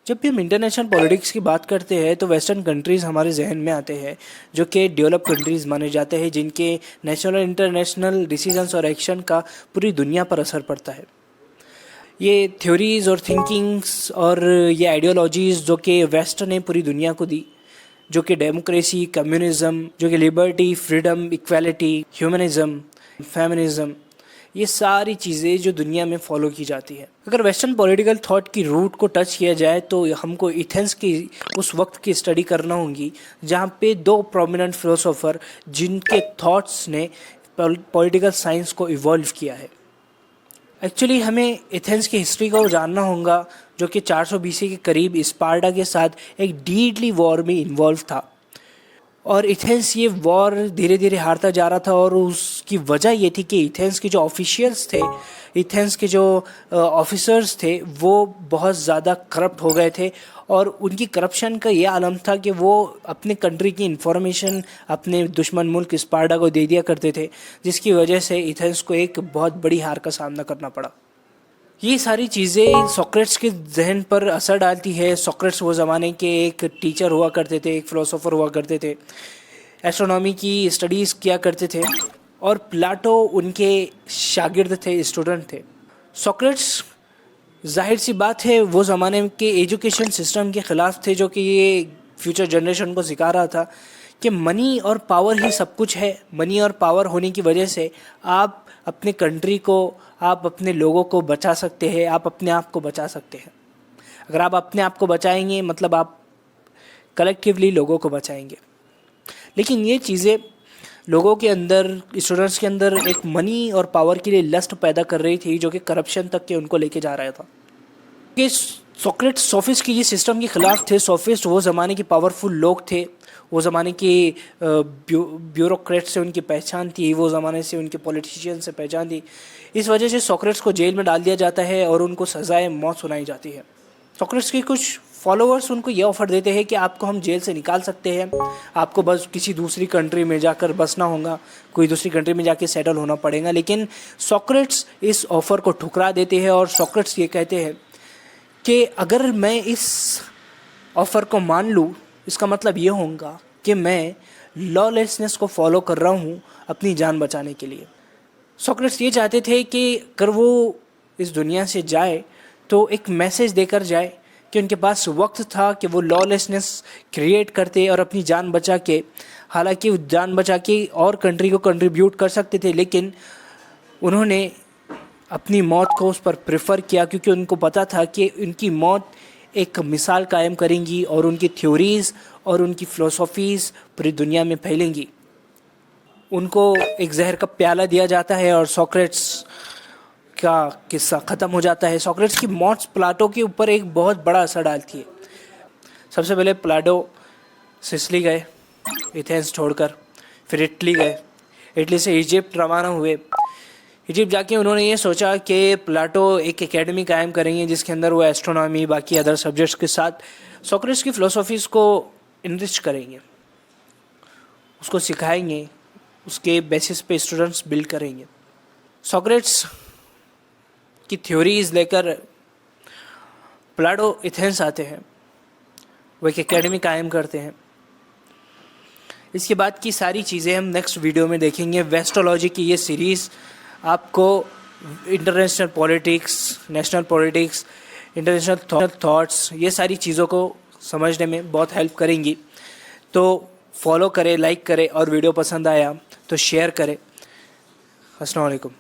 जब भी हम इंटरनेशनल पॉलिटिक्स की बात करते हैं तो वेस्टर्न कंट्रीज़ हमारे जहन में आते हैं, जो कि डेवलप कंट्रीज़ माने जाते हैं, जिनके नेशनल और इंटरनेशनल डिसीजंस और एक्शन का पूरी दुनिया पर असर पड़ता है। ये थ्योरीज़ और थिंकिंग्स और ये आइडियोलॉजीज़ जो कि वेस्ट ने पूरी दुनिया को दी, जो कि डेमोक्रेसी, कम्युनिज़म, जो कि liberty, freedom, equality, humanism, feminism, ये सारी चीज़ें जो दुनिया में फॉलो की जाती है। अगर वेस्टर्न पॉलिटिकल थॉट की रूट को टच किया जाए तो हमको एथेंस की उस वक्त की स्टडी करना होगी जहाँ पे दो प्रोमिनेंट फिलोसोफर जिनके थॉट्स ने पॉलिटिकल साइंस को इवॉल्व किया है। एक्चुअली हमें एथेंस की हिस्ट्री को जानना होगा, जो कि 400 BC के करीब स्पार्टा के साथ एक डीडली वॉर में इन्वॉल्व था। और एथेंस ये वॉर धीरे धीरे हारता जा रहा था, और उसकी वजह ये थी कि एथेंस के जो ऑफिशियल्स थे, एथेंस के जो ऑफिसर्स थे, वो बहुत ज़्यादा करप्ट हो गए थे। और उनकी करप्शन का ये आलम था कि वो अपने कंट्री की इंफॉर्मेशन अपने दुश्मन मुल्क स्पार्टा को दे दिया करते थे, जिसकी वजह से एथेंस को एक बहुत बड़ी हार का सामना करना पड़ा। ये सारी चीज़ें सोक्रेट्स के जहन पर असर डालती है। सोक्रेट्स वो ज़माने के एक टीचर हुआ करते थे, एक फ़िलोसोफर हुआ करते थे, एस्ट्रोनॉमी की स्टडीज़ किया करते थे, और प्लाटो उनके शागिर्द थे, स्टूडेंट थे। सोक्रेट्स जाहिर सी बात है वो ज़माने के एजुकेशन सिस्टम के ख़िलाफ़ थे, जो कि ये फ्यूचर जनरेशन को सिखा रहा था कि मनी और पावर ही सब कुछ है। मनी और पावर होने की वजह से आप अपने कंट्री को, आप अपने लोगों को बचा सकते हैं, आप अपने आप को बचा सकते हैं। अगर आप अपने आप को बचाएंगे मतलब आप कलेक्टिवली लोगों को बचाएंगे। लेकिन ये चीज़ें लोगों के अंदर, स्टूडेंट्स के अंदर एक मनी और पावर के लिए लस्ट पैदा कर रही थी, जो कि करप्शन तक के उनको लेके जा रहा था। कि सोक्रेट्स सोफिस्ट की ये सिस्टम के ख़िलाफ़ थे। सोफिस्ट वो ज़माने के पावरफुल लोग थे, वो ज़माने के ब्यूरोक्रेट से उनकी पहचान थी, वो ज़माने से उनके पॉलिटिशियन से पहचान थी। इस वजह से सोक्रेट्स को जेल में डाल दिया जाता है और उनको सज़ाए मौत सुनाई जाती है। सोक्रेट्स के कुछ फॉलोअर्स उनको ये ऑफ़र देते हैं कि आपको हम जेल से निकाल सकते हैं, आपको बस किसी दूसरी कंट्री में जाकर बसना होगा, कोई दूसरी कंट्री में जाके सेटल होना पड़ेगा। लेकिन सोक्रेट्स इस ऑफ़र को ठुकरा देते हैं, और सोक्रेट्स ये कहते हैं कि अगर मैं इस ऑफ़र को मान लूँ, इसका मतलब ये होगा कि मैं लॉलेसनेस को फॉलो कर रहा हूँ अपनी जान बचाने के लिए। सोक्रेट्स ये चाहते थे कि अगर वो इस दुनिया से जाए तो एक मैसेज देकर जाए कि उनके पास वक्त था कि वो लॉलेसनेस क्रिएट करते और अपनी जान बचा के, हालांकि जान बचा के और कंट्री को कंट्रीब्यूट कर सकते थे, लेकिन उन्होंने अपनी मौत को उस पर प्रेफर किया, क्योंकि उनको पता था कि उनकी मौत एक मिसाल कायम करेंगी और उनकी थ्योरीज़ और उनकी फ़िलोसॉफ़ीज़ पूरी दुनिया में फैलेंगी। उनको एक जहर का प्याला दिया जाता है और सोक्रेट्स का किस्सा ख़त्म हो जाता है। सोक्रेट्स की मौत प्लाटो के ऊपर एक बहुत बड़ा असर डालती है। सबसे पहले प्लाटो सिसिली गए एथेंस छोड़कर, फिर इटली गए, इटली से इजिप्ट रवाना हुए। इजिप्ट जाके उन्होंने ये सोचा कि प्लाटो एक एकेडमी कायम करेंगे जिसके अंदर वो एस्ट्रोनॉमी, बाकी अदर सब्जेक्ट्स के साथ सोक्रेट्स की फ़िलोसॉफ़ीज़ को इनरिच करेंगे, उसको सिखाएंगे, उसके बेसिस पे स्टूडेंट्स बिल्ड करेंगे। सोक्रेट्स की थ्योरीज़ लेकर प्लाटो एथेंस आते हैं, वो एक एकेडमी कायम करते हैं। इसके बाद की सारी चीज़ें हम नेक्स्ट वीडियो में देखेंगे। वेस्टोलॉजी की ये सीरीज़ आपको international politics, national politics, international thoughts, ये सारी चीज़ों को समझने में बहुत हेल्प करेंगी। तो फॉलो करें, लाइक करें, और वीडियो पसंद आया तो शेयर करें। अस्सलाम वालेकुम।